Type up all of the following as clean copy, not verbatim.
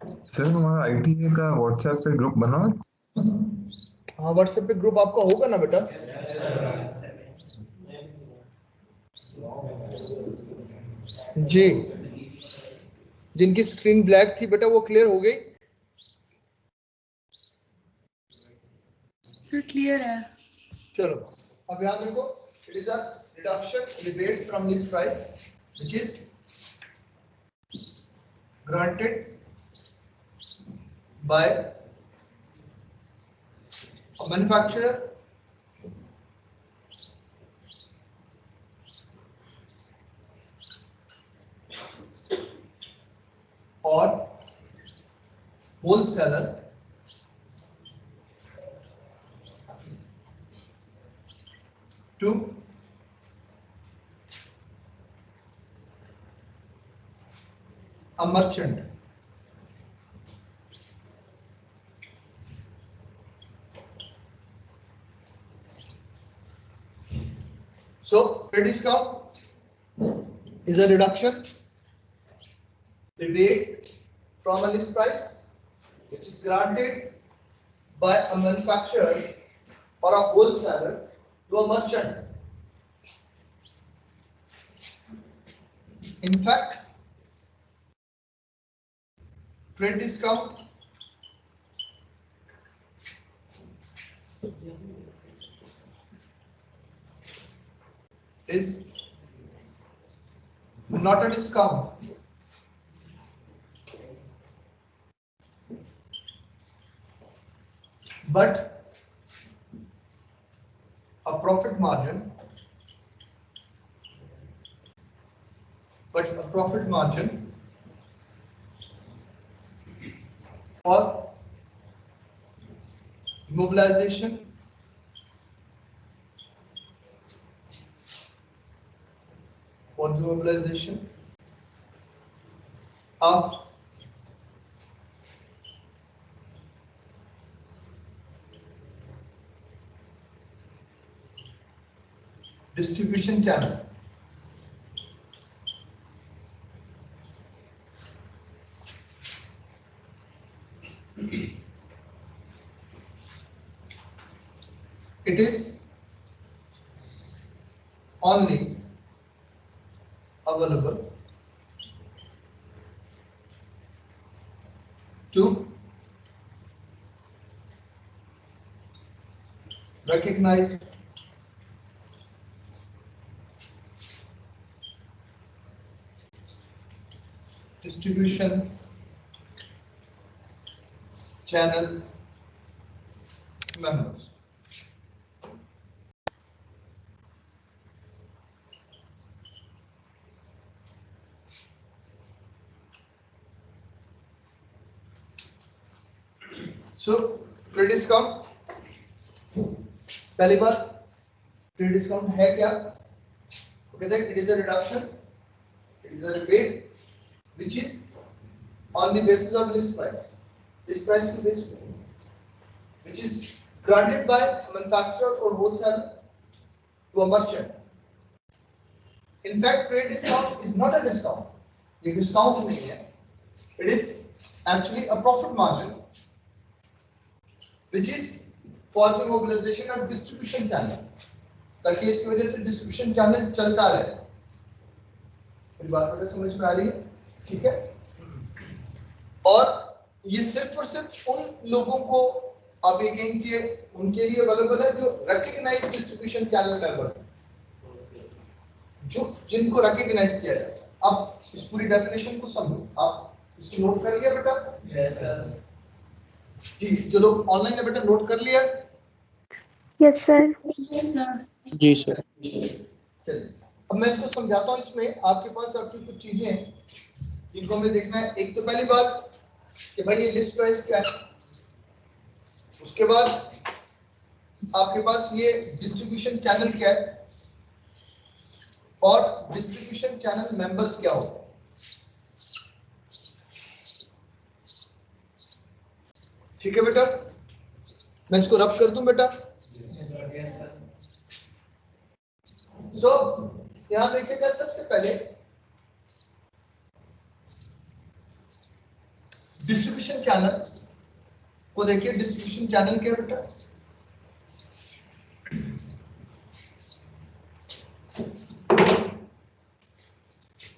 Sir हमारा ITA का WhatsApp पे ग्रुप बना है। हाँ, व्हाट्सएप पे ग्रुप आपका होगा ना बेटा? जी, जिनकी स्क्रीन ब्लैक थी बेटा वो क्लियर हो गई? सर क्लियर है। चलो अब याद रखो, it is a reduction rebate from list price which is granted by a manufacturer or wholesaler to a merchant. So trade discount is a reduction rebate from a list price which is granted by a manufacturer or a wholesaler to a merchant. In fact, trade discount is not a discount, but a profit margin, or mobilization of distribution channel. It is only available to recognize distribution channel members. So trade discount, पहली बार trade discount है क्या? Okay, then it is a reduction, it is a rebate which is on the basis of list price की base पे, which is granted by a manufacturer or wholesaler to a merchant. In fact, trade discount is not a discount. ये discount नहीं है. It is actually a profit margin which is for the mobilization of distribution channel. ताकि इसकी वजह से distribution channel चलता रहे. मेरी बात बेटा समझ में आ रही है? ठीक है? और ये सिर्फ और सिर्फ उन लोगों को आप ये कहें कि उनके लिए अवेलेबल है जो रिकॉग्नाइज्ड डिस्ट्रीब्यूशन चैनल मेंबर है, जो जिनको रिकॉग्नाइज किया जाता है। अब इस पूरी डेफिनेशन को समझो, आप इसको नोट कर लिया बेटा? Yes sir. जी, जो लोग ऑनलाइन है बेटा नोट कर लिया? Yes sir. Yes sir. जी सर। चलिए अब मैं इसको समझाता हूँ। इसमें आपके पास आपकी कुछ चीजें हैं जिनको हमें देखना है। एक तो पहली बात कि भाई ये लिस्ट प्राइस क्या है, उसके बाद आपके पास ये डिस्ट्रीब्यूशन चैनल क्या है और डिस्ट्रीब्यूशन चैनल मेंबर्स क्या होते हैं। ठीक है बेटा, मैं इसको रब कर दूं बेटा? सो यहां देखिएगा, सबसे पहले डिस्ट्रीब्यूशन चैनल को देखिए, डिस्ट्रीब्यूशन चैनल क्या है बेटा?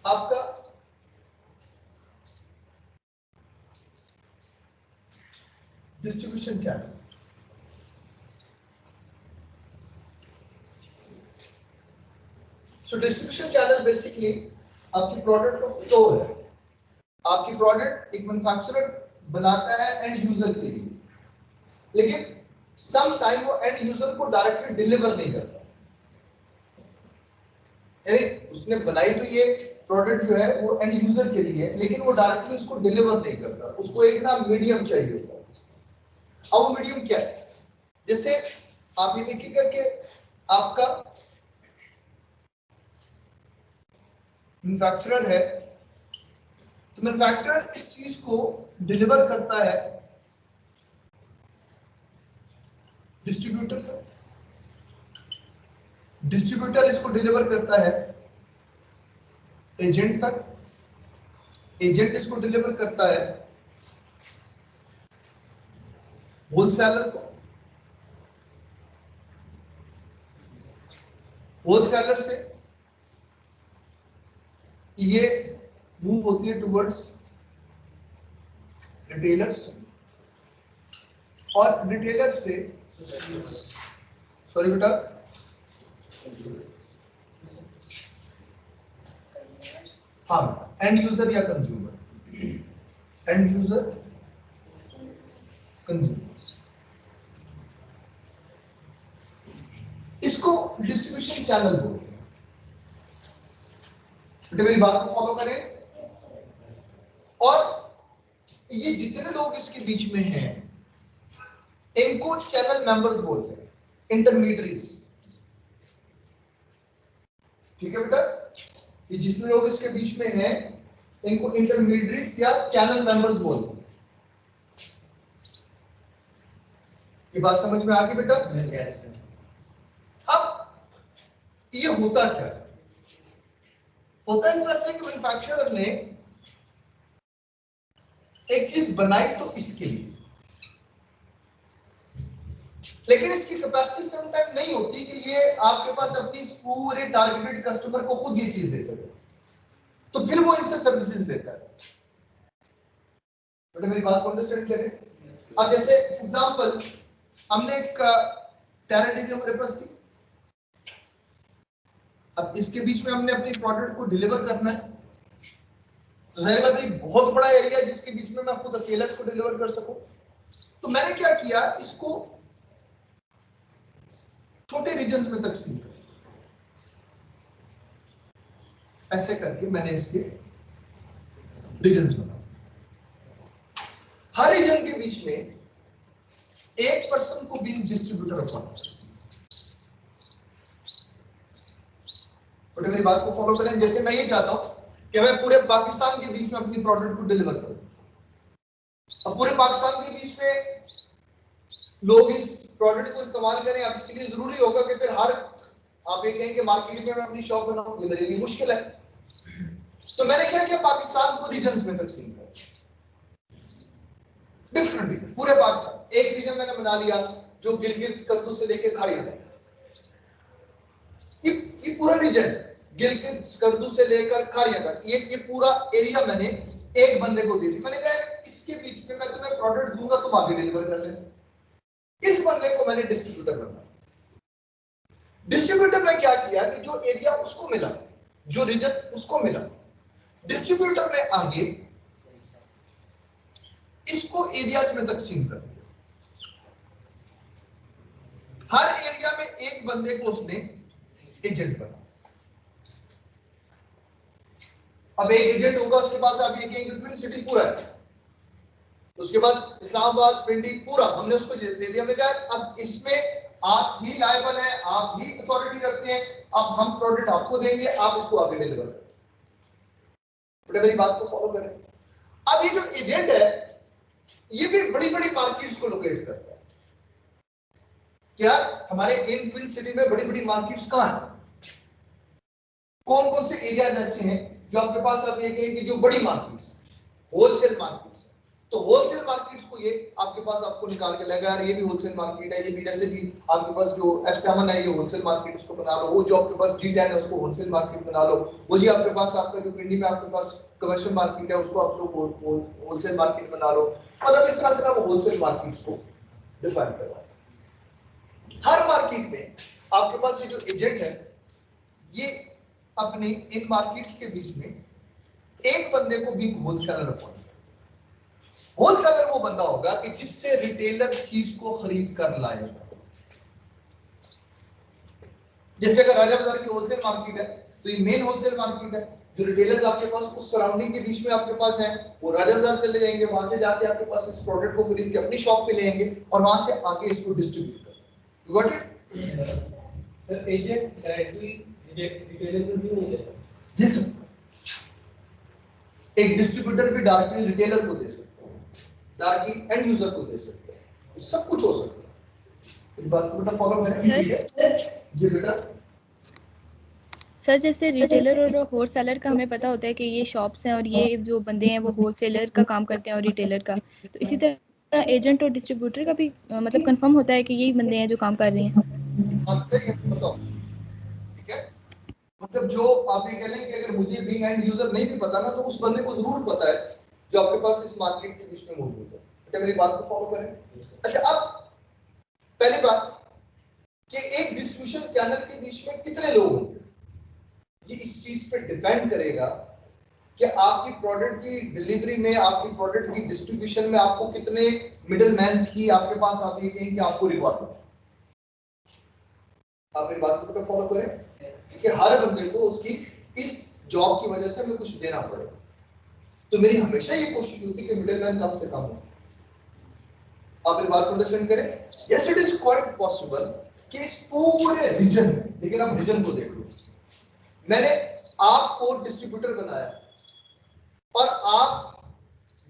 आपका distribution channel, so distribution channel basically आपकी प्रोडक्ट को फ्लो है। आपकी प्रोडक्ट एक मैन्युफैक्चरर बनाता है एंड यूजर के लिए, लेकिन सम टाइम वो एंड यूजर को डायरेक्टली डिलीवर नहीं करता। यानी उसने बनाई तो ये प्रोडक्ट जो है वो एंड यूजर के लिए है, लेकिन वो डायरेक्टली उसको डिलीवर नहीं करता। उसको एक ना मीडियम चाहिए होता है। अब वो मीडियम क्या है? जैसे आप ये देखिएगा कि आपका मैन्युफैक्चरर है, तो मैन्युफैक्चरर इस चीज को डिलीवर करता है डिस्ट्रीब्यूटर तक, डिस्ट्रीब्यूटर इसको डिलीवर करता है एजेंट तक, एजेंट इसको डिलीवर करता है होलसेलर को, होलसेलर से ये मूव होती है टुवर्ड्स रिटेलर्स, और रिटेलर से, सॉरी बेटा, हाँ, एंड यूजर या कंज्यूमर, एंड यूजर कंज्यूमर, इसको डिस्ट्रीब्यूशन चैनल बोलते हैं। बेटा मेरी बात को फॉलो करें। और ये जितने लोग इसके बीच में हैं इनको चैनल मेंबर्स बोलते हैं, इंटरमीडियरीज। ठीक है बेटा, ये जितने लोग इसके बीच में हैं इनको इंटरमीडियरीज या चैनल मेंबर्स बोलते हैं। ये बात समझ में आ गई बेटा? अब ये होता क्या है? होता इस तरह से कि मैन्युफैक्चरर ने एक चीज बनाई तो इसके लिए, लेकिन इसकी कैपेसिटी समटाइम नहीं होती कि ये आपके पास अपनी पूरे टारगेटेड कस्टमर को खुद ये चीज दे सके, तो फिर वो इनसे सर्विसेज देता है। बेटा मेरी बात को अंडरस्टैंड करें। अब जैसे एग्जांपल, हमने एक टेरिटरी हमारे पास थी, अब इसके बीच में हमने अपनी प्रोडक्ट को डिलीवर करना है, तो जाहिर बात है बहुत बड़ा एरिया है जिसके बीच में मैं खुद अकेला इसको डिलीवर कर सकूं। तो मैंने क्या किया, इसको छोटे रीजन्स में तकसीम कर, ऐसे करके मैंने इसके रीजन्स बनाए। हर रीजन के बीच में एक पर्सन को बीइंग डिस्ट्रीब्यूटर अपॉइंट। मेरी बात को फॉलो करें। जैसे मैं ये चाहता हूं कि मैं पूरे पाकिस्तान के बीच में अपनी प्रोडक्ट को डिलीवर करूं, अब पूरे पाकिस्तान के बीच में लोग इस प्रोडक्ट को इस्तेमाल करें। अब इसके लिए जरूरी होगा कि फिर हर आप ये कहें कि मार्केट में मैं अपनी शॉप बनाऊं, ये मेरे लिए मुश्किल है। तो मैंने क्या किया, पाकिस्तान को रीजन्स में तकसीम कर, डिफरेंट रीजन, पूरे पाकिस्तान। एक रीजन मैंने बना लिया जो गिलगित कद्दू से लेके खाड़िया तक, ये पूरा रीजन गिलगित कद्दू से लेकर खाड़िया तक, ये पूरा एरिया मैंने एक बंदे को दे दी। मैंने कहा इसके बीच में मैं तुम्हें प्रोडक्ट दूंगा, तुम आगे डिलीवर कर लेना। इस बंदे को मैंने डिस्ट्रीब्यूटर बनाया। डिस्ट्रीब्यूटर ने क्या किया कि जो एरिया उसको मिला, जो रीजन उसको मिला, डिस्ट्रीब्यूटर ने आगे इसको एरियाज में तकसीम कर दिया। हर एरिया में एक बंदे को उसने एजेंट बना। अब एक एजेंट होगा, उसके पास आप ये कहेंगे ट्विन सिटी पूरा है, उसके पास इस्लामाबाद, पिंडी पूरा हमने उसको दे दिया। हमने कहा अब इसमें आप ही लायबल हैं, आप ही अथॉरिटी रखते हैं, अब हम प्रोडक्ट आपको देंगे, आप इसको आगे डिलीवर करें। मेरी बात को फॉलो करें। अब ये जो एजेंट है ये भी बड़ी बड़ी मार्केट्स को लोकेट करता है। क्या हमारे इन ट्विन सिटी में बड़ी बड़ी मार्केट्स कहां है? कौन कौन से एरियाज ऐसे हैं जो आपके पास आप ये कहें कि जो बड़ी मार्केट्स, होलसेल मार्केट्स, तो होलसेल मार्केट्स को ये आपके पास आपको निकाल के लगेगा यार ये भी होलसेल मार्केट है, ये भी जैसे कि आपके पास जो F7 है ये होलसेल मार्केट, इसको बना लो। वो जो आपके पास G10 है उसको होलसेल मार्केट बना लो। वो जी आपके पास आपका जो पिंडी में आपके पास कमर्शियल मार्केट है उसको आप लोग होलसेल मार्केट बना लो। मतलब इस तरह से आप होलसेल मार्केट्स को डिफाइन करवा। हर मार्केट में आपके पास ये जो एजेंट है ये अपने इन मार्केट्स के बीच में एक बंदे को भी होलसेलर अपॉइंट। होलसेलर वो बंदा होगा कि जिससे रिटेलर चीज को खरीद कर लाएगा। जैसे अगर राजा बाजार की होलसेल मार्केट है तो ये मेन होलसेल मार्केट है। जो रिटेलर्स आपके पास उस सराउंडिंग के बीच में आपके पास हैं वो राजा बाजार चले जाएंगे, वहां से जाके आपके पास इस प्रोडक्ट को खरीद के अपनी शॉप पे ले आएंगे और वहां से आगे इसको डिस्ट्रीब्यूट करेंगे। You got it? Sir agent directly retailer को क्यों नहीं देता? यस सर, एक डिस्ट्रीब्यूटर भी डायरेक्टली रिटेलर को दे सकता है, डायरेक्टली एंड यूजर को दे सकता है, सब कुछ हो सकता है। इस बात को बेटा फॉलो करें जी बेटा। सर जैसे रिटेलर और होलसेलर का हमें पता होता है कि ये शॉप्स हैं और ये जो बंदे हैं वो होलसेलर का काम करते हैं और रिटेलर का, तो इसी तरह एजेंट और डिस्ट्रीब्यूटर का भी मतलब कंफर्म होता है कि यही बंदे हैं जो काम कर रहे हैं। बताओ ठीक है, मतलब जो आप ये कह लें कि अगर मुझे बिंग एंड यूजर नहीं भी पता ना तो उस बंदे को जरूर पता है जो आपके पास इस मार्केट के बीच में मौजूद है। क्या मेरी बात को फॉलो करें? अच्छा, अब पहली बात कि एक डिस्ट्रीब्यूशन चैनल के बीच में कितने लोग होंगे ये इस चीज पे डिपेंड करेगा कि आपकी प्रोडक्ट की डिलीवरी में, आपकी प्रोडक्ट की डिस्ट्रीब्यूशन में आपको कितने मिडलमैन्स की आपके पास आप ये कहें कि आपको रिक्वायरमेंट। आप मेरी बात को फॉलो करें कि हर बंदे को उसकी इस जॉब की वजह से हमें कुछ देना पड़ेगा, तो मेरी हमेशा ये कोशिश होती है कि मिडलमैन कम से कम हो। आप मेरी बात को अंडरस्टैंड करें? Yes it is quite possible कि इस पूरे रीजन में, लेकिन आप रीजन को देख लो, मैंने आपको डिस्ट्रीब्यूटर बनाया और आप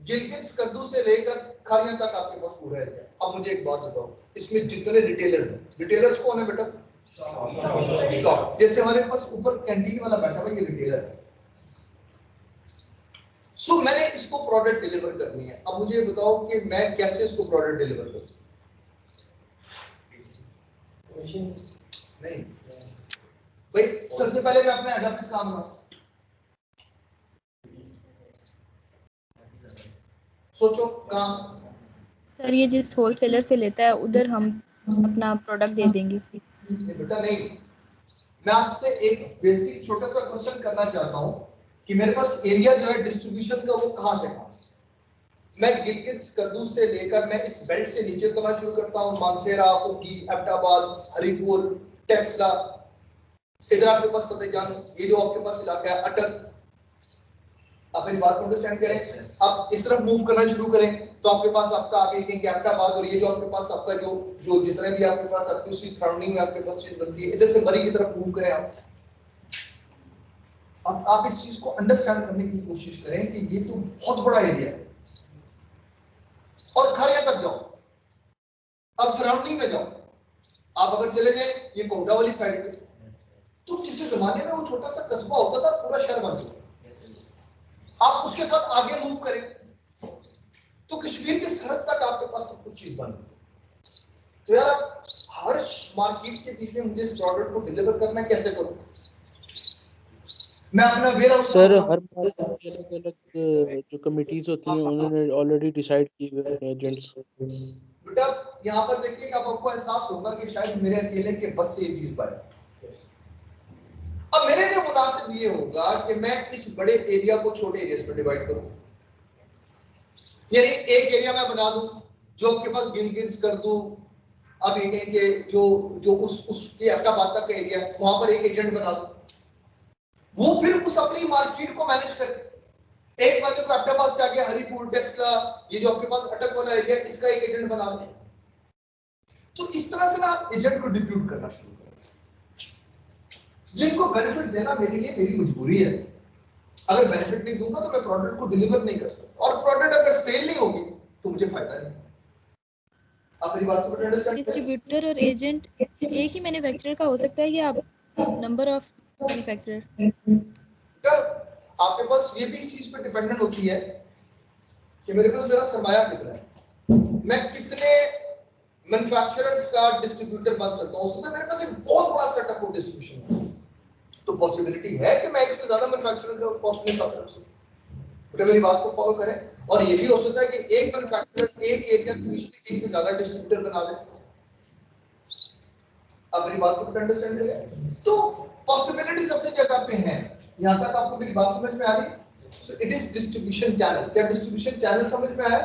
गिलगित कद्दू से लेकर खारियां तक आपके पास पूरा है। अब मुझे एक बात बताओ, इसमें जितने रिटेलर्स हैं, रिटेलर्स कौन है बेटा? शॉप। जैसे हमारे पास ऊपर कैंटीन वाला बैठा हुआ ये रिटेलर है। सो मैंने इसको प्रोडक्ट डिलीवर करनी है। अब मुझे बताओ कि मैं कैसे इसको प्रोडक्ट डिलीवर करूं? नहीं भाई, सबसे पहले मैं अपने हेड ऑफिस काम करूं। सोचो कहां? सर ये जिस होलसेलर से लेता है उधर हम अपना प्रोडक्ट दे देंगे। बेटा नहीं, मैं आपसे एक बेसिक छोटा सा क्वेश्चन करना चाहता हूं कि मेरे पास एरिया जो है डिस्ट्रीब्यूशन का वो कहां से कहां? मैं गिलगित कद्दू से लेकर मैं इस बेल्ट से नीचे उतरना शुरू करता हूं, मानसेरा, उगी, अहमदाबाद, हरिपुर, टेक्सला, इधर आपके पास फतेहजंग, ये जो आपके पास इलाका है अटक। आप मेरी बात को अंडरस्टैंड करें। आप इस तरफ मूव करना शुरू करें तो आपके पास आपका आगे कहेंगे अहमदाबाद, और ये जो आपके पास आपका जो जितने भी आपके पास आपकी उसकी सराउंडिंग में आपके पास चीज बनती है, इधर से मरी की तरफ मूव करें आप। अब आप इस चीज को अंडरस्टैंड करने की कोशिश करें कि ये तो बहुत बड़ा एरिया है। और खारिया तक जाओ, अब सराउंडिंग में जाओ। आप अगर चले जाए ये कोटा वाली साइड पे, तो किसी जमाने में वो छोटा सा कस्बा होता था, पूरा शहर बन गया। आप उसके साथ आगे मूव करें तो कश्मीर की सरहद तक आपके पास सब कुछ चीज बन गई। तो यार हर मार्केट के बीच में मुझे इस प्रोडक्ट को डिलीवर करना कैसे करूं? मैं अपना वेयर सर हर मार्केट की अलग-अलग जो कमिटीज होती हैं उन्होंने ऑलरेडी डिसाइड किए हुए होते हैं एजेंट्स। बेटा यहाँ पर देखिए कि आपको एहसास होगा कि शायद मेरे अकेले के बस से ये चीज पाए। अब मेरे लिए मुनासिब ये होगा कि मैं इस बड़े एरिया को छोटे एरियाज में डिवाइड करूं। यानी एक एरिया मैं बना दूं जो आपके पास गिलगित कर दूं, अब ये कहें कि जो उसके अहमदाबाद तक का एरिया है वहां पर एक एजेंट बना दूं, वो फिर उस अपनी मार्केट को मैनेज करे। एक बंदे को अहमदाबाद से आगे हरिपुर, टेक्सला, ये जो आपके पास अटक वाला एरिया, इसका एक एजेंट बना दूं। तो इस तरह से ना आप एजेंट को डिप्यूट करना शुरू करें। जिनको बेनिफिट देना मेरे लिए मेरी मजबूरी है। अगर बेनिफिट नहीं दूंगा तो मैं प्रोडक्ट को डिलीवर नहीं कर सकता, और प्रोडक्ट अगर सेल नहीं होगी तो मुझे फायदा नहीं। आप मेरी बात को अंडरस्टैंड करें? डिस्ट्रीब्यूटर और एजेंट एक ही मैन्युफैक्चरर का हो सकता है या आप नंबर ऑफ मैन्युफैक्चरर? आपके पास ये भी इस चीज पे डिपेंडेंट होती है कि मेरे पास मेरा सरमाया कितना है, मैं कितने मैन्युफैक्चरर्स का डिस्ट्रीब्यूटर बन सकता हूँ। उसमें मेरे पास एक बहुत बड़ा सेटअप ऑफ डिस्ट्रीब्यूशन है, तो पॉसिबिलिटी है कि मैं एक से ज्यादा मैन्युफैक्चरर का कॉस्ट नहीं कर सकता। बेटा मेरी बात को फॉलो करें। और ये भी हो सकता है कि एक मैन्युफैक्चरर एक एरिया के बीच में एक से ज्यादा डिस्ट्रीब्यूटर बना ले। अब मेरी बात को अंडरस्टैंड करें, तो पॉसिबिलिटीज अपनी जगह पे हैं। यहां तक आपको मेरी बात समझ में आ रही है? So it is distribution channel. क्या डिस्ट्रीब्यूशन चैनल समझ में आया?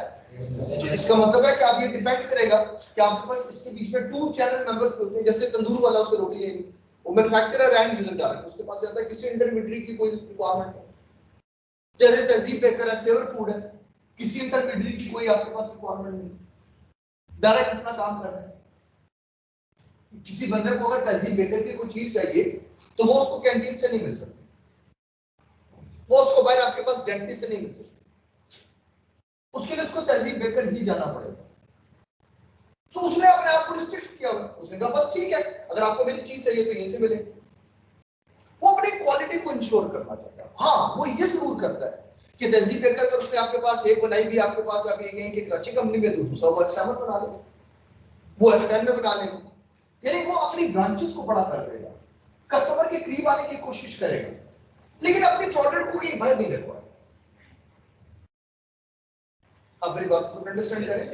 इसका मतलब है कि आप ये डिपेंड करेगा कि आपके पास इसके बीच में 2 चैनल मेंबर्स होते हैं। जैसे तंदूर वाला उसे रोटी लेनी, वो मैन्युफैक्चरर एंड यूजर डायरेक्ट, उसके पास जाता है, किसी इंटरमीडिएट की कोई रिक्वायरमेंट नहीं। जैसे तहजीब बेकर है, सेवर फूड है, किसी इंटरमीडिएट की कोई आपके पास रिक्वायरमेंट नहीं, डायरेक्ट अपना काम कर रहे हैं। किसी बंदे को अगर तहजीब बेकर की कोई चीज चाहिए तो वो उसको कैंटीन से नहीं मिल सकती, वो उसको बाहर आपके पास डेंटिस्ट से नहीं मिल सकती, उसके लिए उसको तहजीब बेकर ही जाना पड़ेगा। तो उसने अपने आप को रिस्ट्रिक्ट किया, उसने कहा बस ठीक है, अगर आपको मेरी चीज चाहिए तो यहीं से मिले। वो अपनी क्वालिटी को इंश्योर करना चाहता है। हाँ, वो ये जरूर करता है कि तहजीब बेकर अगर उसने आपके पास एक बनाई भी, आपके पास आप ये कहें कि कराची कंपनी में, तो दूसरा वो F7 बना ले, वो F10 में बना लेगा। यानी वो अपनी ब्रांचेस को बड़ा कर देगा, कस्टमर के करीब आने की कोशिश करेगा, लेकिन अपनी प्रोडक्ट को कहीं बाहर नहीं रखवाएगा। आप मेरी बात को अंडरस्टैंड करें?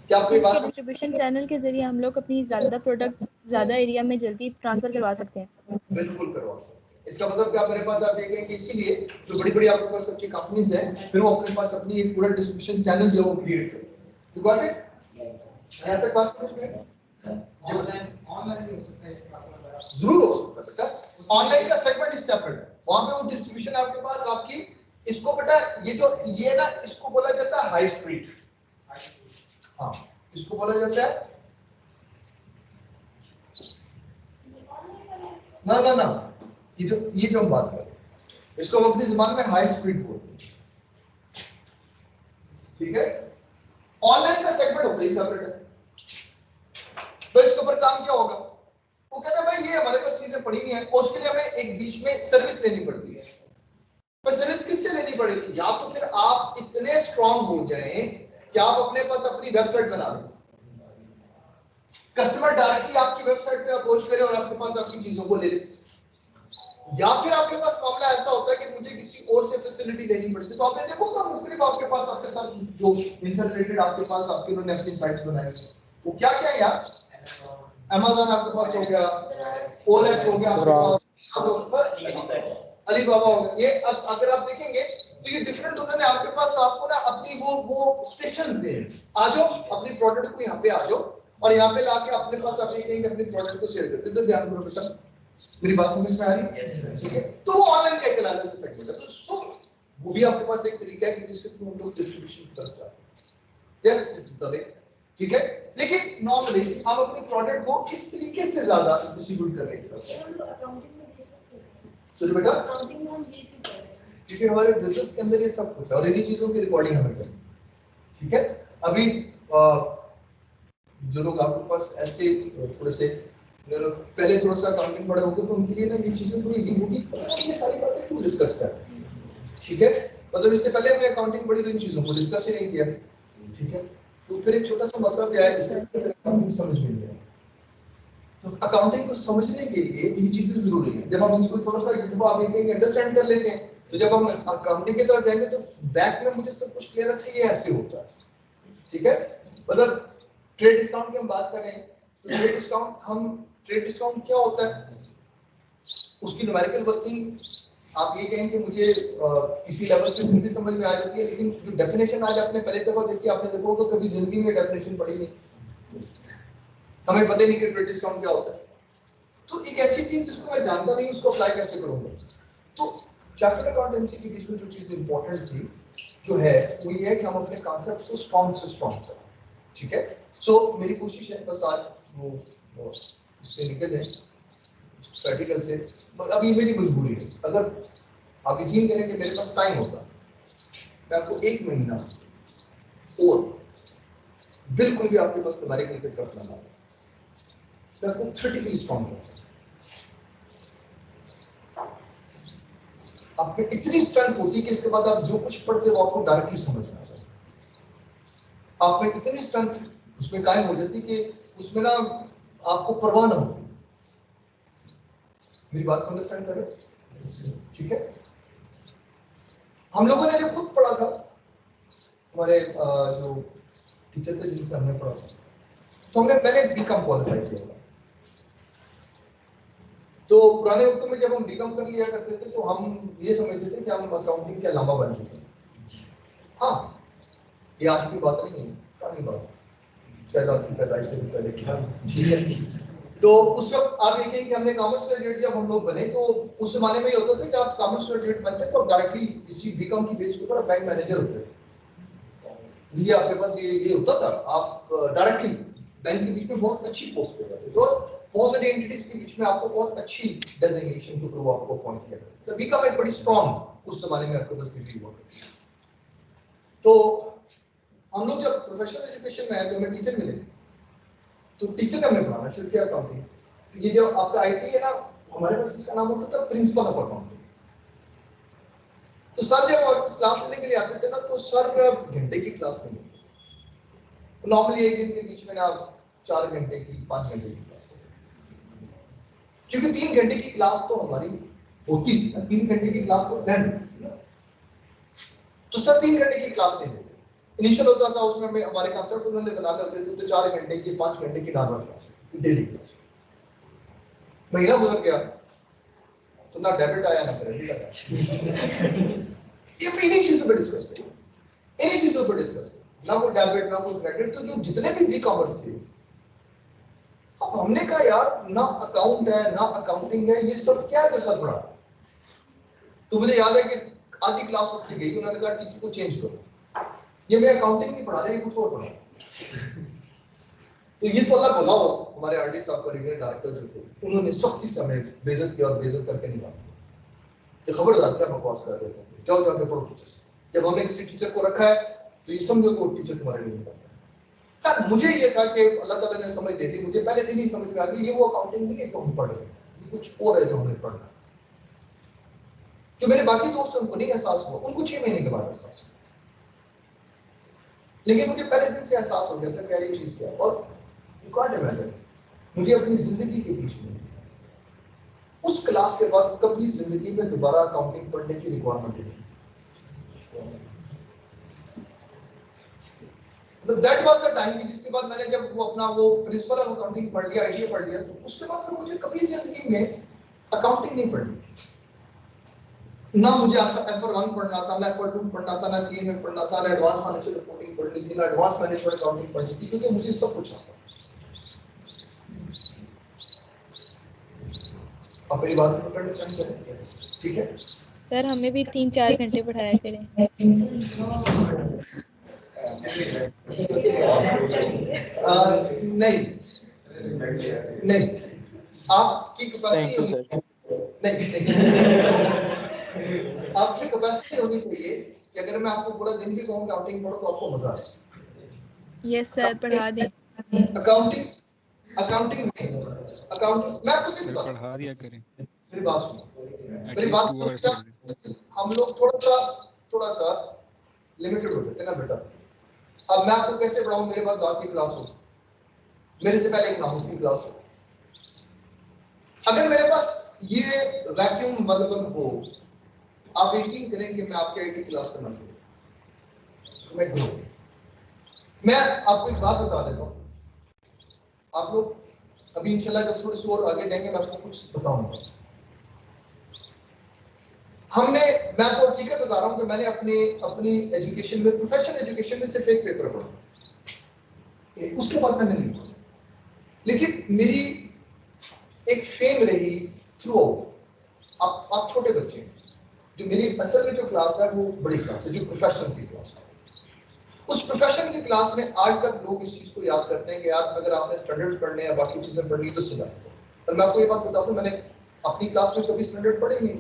क्या आपको ये बात? डिस्ट्रीब्यूशन चैनल के जरिए हम लोग अपनी ज्यादा प्रोडक्ट ज्यादा एरिया में जल्दी ट्रांसफर करवा सकते हैं। बिल्कुल करवा सकते हैं। इसका मतलब क्या मेरे पास आप देखें कि इसीलिए जो बड़ी बड़ी आपके पास सबकी कंपनीज हैं, फिर वो अपने पास अपनी एक पूरा डिस्ट्रीब्यूशन चैनल जो वो क्रिएट करते हैं। You got it? यहां तक बात समझ में? ऑनलाइन भी हो सकता है, जरूर हो सकता है बेटा। ऑनलाइन का सेगमेंट इस सेपरेट है, वहां पे वो डिस्ट्रीब्यूशन आपके पास आपकी, इसको बेटा ये ना, इसको बोला जाता है हाई स्ट्रीट। हाँ, इसको बोला जाता है ना, ये जो हम बात कर रहे हैं, इसको हम अपनी जुबान में हाई स्पीड बोलते हैं। ठीक है? ऑनलाइन का सेगमेंट होता है सेपरेट है। तो इसके ऊपर काम क्या होगा? वो कहता है भाई ये हमारे पास चीजें पड़ी हुई हैं, उसके लिए हमें एक बीच में सर्विस लेनी पड़ती है। पर सर्विस किससे लेनी पड़ेगी? या तो फिर आप इतने स्ट्रांग हो जाएं कि आप अपने पास अपनी वेबसाइट बना लें, कस्टमर डायरेक्टली आपकी वेबसाइट पे अप्रोच करे और आपके पास आपकी चीजों को ले ले। या फिर आपके पास मामला ऐसा होता है कि मुझे किसी और से फैसिलिटी लेनी पड़ती है। तो आपने देखो ना, मुख्तलिफ आपके पास आपके साथ जो इनसे रिलेटेड आपके पास आपके उन्होंने अपनी साइट्स बनाई, वो क्या क्या है यार? Amazon आपके पास हो गया, OLX हो गया आपके पास, अलीबाबा हो गया। ये अब अगर आप देखेंगे तो ये डिफरेंट उन्होंने आपके पास आपको ना अपनी वो स्टेशन पे आ जाओ, अपनी प्रोडक्ट को यहाँ पे आ जाओ और यहाँ पे लाके अपने पास आप देखेंगे अपनी प्रोडक्ट को शेयर करते। तो ध्यान करो बेटा, मेरी बात समझ में आ रही है? ठीक है? तो वो ऑनलाइन का एक अलग सेगमेंट है, तो वो भी आपके पास एक तरीका है कि जिसके थ्रू हम लोग डिस्ट्रीब्यूशन करते हैं। Yes, this is the way. ठीक है? लेकिन नॉर्मली हम अपनी प्रोडक्ट को किस तरीके से ज्यादा डिस्ट्रीब्यूट कर रहे हैं? चलो बेटा, क्योंकि हमारे बिजनेस के अंदर ये सब कुछ है और इन्हीं चीजों की रिकॉर्डिंग हमें करनी है। ठीक है? अभी जो लोग आपके पास ऐसे थोड़े से पहले थोड़ा सा अकाउंटिंग पढ़े होंगे तो उनके लिए ना ये चीजें थोड़ी इजी होगी, ये सारी बातें क्यों डिस्कस कर रहे हैं। ठीक है? मतलब इससे पहले हमने अकाउंटिंग पढ़ी तो इन चीजों को डिस्कस ही नहीं किया। ठीक है? तो फिर एक छोटा सा मसला क्या है जिससे अकाउंटिंग समझ में नहीं आया। तो अकाउंटिंग को समझने के लिए ये चीजें जरूरी है। जब हम इनको थोड़ा सा आप देखेंगे अंडरस्टैंड कर लेते हैं, तो जब हम अकाउंटिंग की तरफ जाएंगे तो बैक में मुझे सब कुछ क्लियर है, ये ऐसे होता है। ठीक है? मतलब ट्रेड डिस्काउंट की हम बात कर रहे हैं, तो ट्रेड डिस्काउंट क्या होता है, उसकी न्यूमेरिकल वर्किंग आप ये कहें कि मुझे किसी लेवल पे फिर भी समझ में आ जाती है, लेकिन जो डेफिनेशन आज आपने पहले दफा देखी, आपने देखो तो कभी जिंदगी में डेफिनेशन पढ़ी नहीं, हमें पता नहीं कि ट्रेड डिस्काउंट क्या होता है। तो एक ऐसी चीज जिसको मैं जानता नहीं उसको अप्लाई कैसे करूंगा। तो चार्टर्ड अकाउंटेंसी के बीच में जो चीज इंपॉर्टेंट थी जो है वो ये है कि हम अपने कॉन्सेप्ट को स्ट्रॉन्ग से स्ट्रॉन्ग करें। ठीक है? सो मेरी कोशिश है बस आज वो इससे निकल जाए प्रैक्टिकल से। अभी मेरी मजबूरी है, अगर आप यकीन करें कि मेरे पास टाइम होता मैं आपको 1 महीना और बिल्कुल भी आपके पास तुम्हारे क्रिकेट का प्लान आता मैं आपको थ्योरेटिकली स्ट्रॉन्ग करता। आप में इतनी स्ट्रेंथ होती कि इसके बाद आप जो कुछ पढ़ते हो आपको डायरेक्टली समझ में आ जाए। आप में इतनी स्ट्रेंथ उसमें कायम हो जाती कि उसमें ना आपको परवाह ना हो। मेरी बात को अंडरस्टैंड कर रहे हो? ठीक है। हम लोगों ने जब खुद पढ़ा था, हमारे जो टीचर थे जिनसे हमने पढ़ा था, तो हमने पहले बीकॉम क्वालिफाई किया था। तो पुराने वक्त में जब हम बीकॉम कर लिया करते थे तो हम ये समझते थे कि हम अकाउंटिंग के अलावा बन चुके हैं। हाँ, ये आज की बात नहीं है, पुरानी बात, शायद आपकी पैदाइश से भी पहले की बात। ठीक है। तो उस वक्त आप ये कहें कि हमने कॉमर्स ग्रेजुएट जब हम लोग बने, तो उस जमाने में ये होता था कि आप कॉमर्स ग्रेजुएट बनते तो डायरेक्टली इसी बीकॉम की बेस के ऊपर बैंक मैनेजर होते थे। ये आपके पास ये होता था, आप डायरेक्टली बैंक के बीच में बहुत अच्छी पोस्ट पे जाते थे और बहुत सारी एंटिटीज के बीच में आपको बहुत अच्छी डेजिग्नेशन के ऊपर वो आपको अपॉइंट किया गया। तो बीकॉम एक बड़ी स्ट्रॉन्ग उस जमाने में आपके पास डिग्री हुआ। तो हम लोग जब प्रोफेशनल एजुकेशन में आए तो हमें टीचर मिले, तो टीचर का हमें पढ़ाना शुरू किया अकाउंटिंग। तो ये जो आपका आईटी है ना, हमारे पास इसका नाम होता था प्रिंसिपल ऑफ अकाउंटिंग। तो सर जब क्लास लेने के लिए आते थे ना, तो सर घंटे की क्लास नहीं होती। नॉर्मली एक दिन के बीच में ना 4 घंटे की 5 घंटे की क्लास, क्योंकि 3 घंटे की क्लास तो हमारी होती थी ना, 3 घंटे की क्लास तो प्लान होती थी ना। तो सर 3 घंटे की क्लास नहीं देते। इनिशियल होता था उसमें हमें हमारे कॉन्सेप्ट उन्होंने बनाने होते थे, तो 4 घंटे की 5 घंटे की नॉर्मल क्लास, डेली क्लास। महीना गुजर गया तो ना डेबिट आया ना क्रेडिट आया। ये इन्हीं चीजों पे डिस्कस करें, इन्हीं चीजों पे डिस्कस करें, ना कोई डेबिट ना कोई क्रेडिट। तो जो जितने भी ई कॉमर्स थे, अब हमने कहा यार ना अकाउंट है ना अकाउंटिंग है, ये सब क्या है जो सर पढ़ा। तो मुझे याद है कि आधी क्लास उठ के गई, उन्होंने कहा टीचर को चेंज करो, ये मैं अकाउंटिंग नहीं पढ़ा रहा, ये कुछ और पढ़ा। तो ये तो अल्लाह भला हो, हमारे आरडी साहब का रीजनल डायरेक्टर जो थे, उन्होंने सख्ती से हमें बेइज्जत किया और बेइज्जत करके निकाला कि खबरदार क्या बकवास कर रहे थे, जाओ जाके पढ़ो टीचर से। जब हमने किसी टीचर को रखा है तो ये समझो कि वो टीचर तुम्हारे लिए निकालता है। मुझे ये था कि अल्लाह ताला ने समझ दे दी, मुझे पहले दिन ही समझ में आ गई ये वो अकाउंटिंग नहीं है जो हम पढ़ रहे हैं, ये कुछ और है जो हमें पढ़ना है। जो मेरे बाकी दोस्त उनको नहीं एहसास हुआ, उनको 6 महीने के बाद एहसास हुआ, लेकिन मुझे पहले दिन से एहसास हो गया था क्या ये चीज क्या। और मुझे अपनी जिंदगी के बीच में उस क्लास के बाद कभी जिंदगी में दोबारा अकाउंटिंग पढ़ने की रिक्वायरमेंट नहीं। दैट वाज द टाइम, जिसके बाद मैंने जब वो अपना वो प्रिंसिपल ऑफ अकाउंटिंग पढ़ लिया, आईटीए पढ़ लिया, तो उसके बाद फिर मुझे कभी जिंदगी में अकाउंटिंग नहीं पढ़नी। ना मुझे F1 पढ़ना था, ना F2 पढ़ना था, ना CMA पढ़ना था, ना एडवांस फाइनेंशियल रिपोर्टिंग पढ़नी थी, ना एडवांस मैनेजमेंट अकाउंटिंग पढ़नी थी, क्योंकि मुझे सब कुछ आता। आप मेरी बात को अंडरस्टैंड करें, ठीक है? सर हमें भी 3-4 घंटे पढ़ाया करें। नहीं नहीं, आपकी कैपेसिटी नहीं, आपकी कैपेसिटी होनी चाहिए कि अगर मैं आपको पूरा दिन भी कहूँ अकाउंटिंग पढ़ो तो आपको मजा आए। यस सर, पढ़ा दें। अकाउंटिंग मैं आपको सिर्फ पढ़ा दिया करें, मेरी बात सुनो, मेरी बात 2 hours per day। हम लोग थोड़ा सा लिमिटेड हो जाते हैं ना बेटा। अब मैं आपको कैसे पढ़ाऊं, मेरे पास आपकी क्लास हो, मेरे से पहले इकोनॉमिक्स की क्लास हो। अगर मेरे पास ये वैक्यूम अवेलेबल हो, आप यकीन करें कि मैं आपके आईटी क्लास करना शुरू मैं आपको एक बात बता देता हूँ। आप लोग अभी इंशाल्लाह जब थोड़ी सी और आगे जाएंगे मैं आपको कुछ बताऊंगा। मैं आपको हकीकत बता रहा हूँ कि मैंने अपनी एजुकेशन में, प्रोफेशनल एजुकेशन में सिर्फ एक पेपर पढ़ा, उसके बाद मैंने नहीं पढ़ा, लेकिन मेरी एक फेम रही थ्रू आउट। आप छोटे बच्चे हैं, जो मेरी असल में जो क्लास है वो बड़ी क्लास है, जो प्रोफेशनल की क्लास है। उस प्रोफेशनल की क्लास में आज तक लोग इस चीज को याद करते हैं कि यार अगर आपने स्टैंडर्ड्स पढ़ने या बाकी चीजें पढ़नी तो सुना। तो मैं आपको ये बात बता दूं, मैंने अपनी क्लास में कभी स्टैंडर्ड पढ़े नहीं,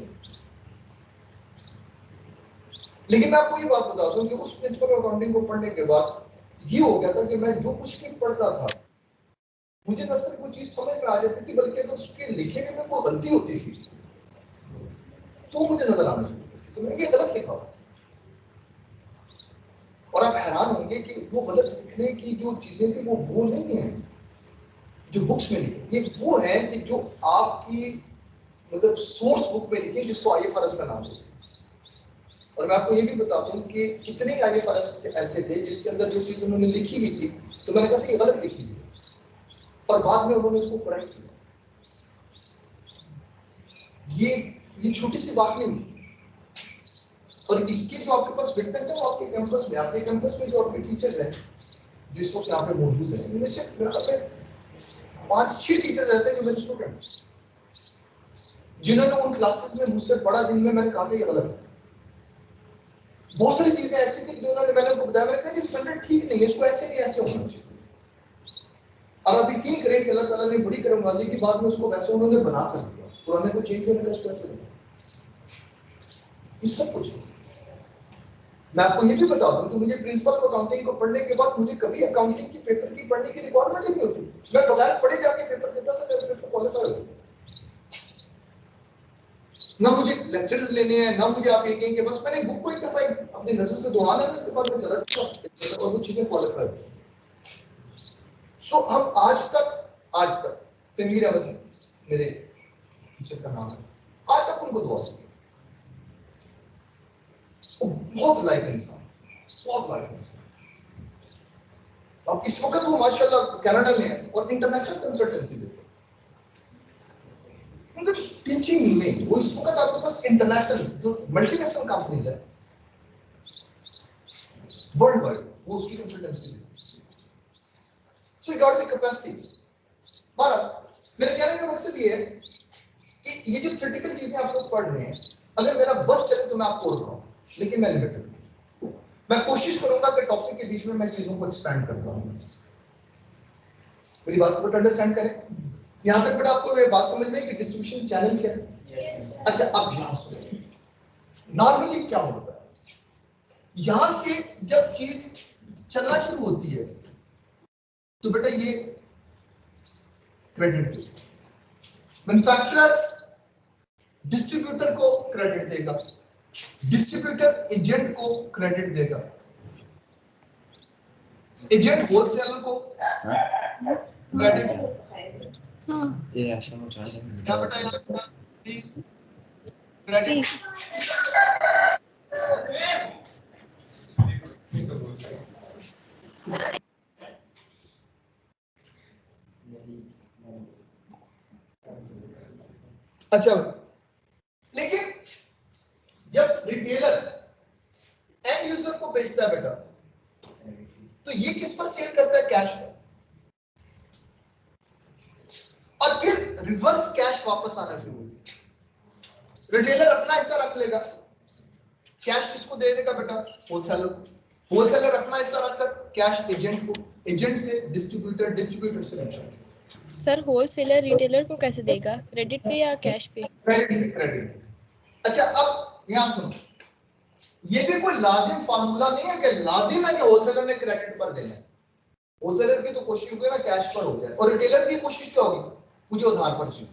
लेकिन मैं आपको ये बात बता दूं कि उस प्रिंसिपल अकाउंटिंग को पढ़ने के बाद ये हो गया था कि मैं जो कुछ भी पढ़ता था मुझे न सिर्फ वो चीज समझ में आ जाती थी, बल्कि अगर उसके लिखे में कोई गलती होती थी तो मुझे नजर आना शुरू होती थी, तो मैं ये गलत लिखा। और आप हैरान हैरान होंगे कि वो गलत लिखने की जो चीजें थी वो नहीं है जो बुक्स में लिखे, ये वो है कि जो आपकी मतलब सोर्स बुक में लिखे, जिसको IFRS का नाम देते हैं। और मैं आपको ये भी बताता हूँ कि कितने IFRS ऐसे थे जिसके अंदर जो चीज उन्होंने लिखी भी थी तो मैंने कहा ये गलत लिखी है और बाद में उन्होंने इसको करेक्ट किया। ये छोटी सी बात नहीं है। और इसके जो आपके पास विटनेस है वो आपके कैंपस में जो आपके टीचर्स हैं जो इस वक्त यहाँ पे मौजूद हैं, इनमें से 5-6 टीचर्स ऐसे जो मेरे स्टूडेंट जिन्होंने उन क्लासेस में मुझसे पढ़ा जिनमें मैंने कहा ये गलत है। बहुत सारी चीजें ऐसी थी जो मैंने उनको बताया, मैंने कहा ये स्टैंडर्ड ठीक नहीं है, इसको ऐसे नहीं ऐसे होना चाहिए। और अभी की करें कि अल्लाह ताला ने बड़ी करमवाजी की बाद में उसको वैसे उन्होंने बना कर दिया, पुराने को चेंज करने का उसको ऐसे दिया। ये सब कुछ मैं आपको ये भी बता दूं कि मुझे प्रिंसिपल ऑफ अकाउंटिंग को पढ़ने के बाद मुझे कभी अकाउंटिंग की पेपर की पढ़ने की रिक्वायरमेंट नहीं होती। मैं बगैर पढ़े जाके पेपर देता था, मेरे पेपर क्वालिफाई होते। ना मुझे लेक्चर्स लेने हैं, ना मुझे आप ये कहें कि बस मैंने बुक को एक दफा अपनी नजर से दोहराना है, उसके बाद मैं चला जाता और वो चीजें क्वालिफाई होती। सो हम आज तक तनवीर अहमद मेरे टीचर का नाम है, आज तक उनको दुआ दी। बहुत लाइक इंसान, बहुत लाइक इंसान। अब इस वक्त वो माशाल्लाह कनाडा में है और इंटरनेशनल कंसल्टेंसी देते हैं। उनका टीचिंग में वो इस वक्त आपके पास इंटरनेशनल जो मल्टीनेशनल कंपनीज है वर्ल्ड वाइड वो उसकी कंसल्टेंसी देते हैं। So you got the capacity. बारह मेरे कहने का मकसद ये है कि ये जो थ्योरेटिकल चीजें आप लोग पढ़ रहे हैं, अगर मेरा बस चले तो मैं आपको बोल रहा हूँ, लेकिन मैं लिमिटेड हूं। मैं कोशिश करूंगा कि टॉपिक के बीच में मैं चीजों को एक्सपैंड कर पाऊं। मेरी बात को अंडरस्टैंड करें। यहां तक बेटा आपको ये बात समझ में कि डिस्ट्रीब्यूशन चैनल क्या है? अच्छा अब यहां सुनिए, नॉर्मली क्या होता है, यहां से जब चीज चलना शुरू होती है तो बेटा ये क्रेडिट मैन्युफैक्चरर डिस्ट्रीब्यूटर को क्रेडिट देगा, डिस्ट्रीब्यूटर एजेंट को क्रेडिट देगा, एजेंट होलसेलर को क्रेडिट। ये ऐसा हो जाएगा क्या बेटा प्लीज क्रेडिट। अच्छा लेकिन जब रिटेलर एंड यूजर को बेचता है बेटा तो ये किस पर सेल करता है? कैश पर। और फिर रिवर्स कैश वापस आना शुरू होगा। रिटेलर अपना हिस्सा रख लेगा, कैश किसको दे देगा बेटा? होलसेलर को। होलसेलर अपना हिस्सा रखकर कैश एजेंट को, एजेंट से डिस्ट्रीब्यूटर, डिस्ट्रीब्यूटर से रिटेलर। सर होलसेलर रिटेलर को कैसे देगा, क्रेडिट पे या कैश पे? क्रेडिट। अच्छा अब यहां सुनो, ये भी कोई लाजिम फार्मूला नहीं है कि लाजिम है कि होलसेलर ने क्रेडिट पर देना है। होलसेलर की तो कोशिश होगी ना कैश पर हो जाए, और रिटेलर की कोशिश क्या होगी? मुझे उधार पर चाहिए।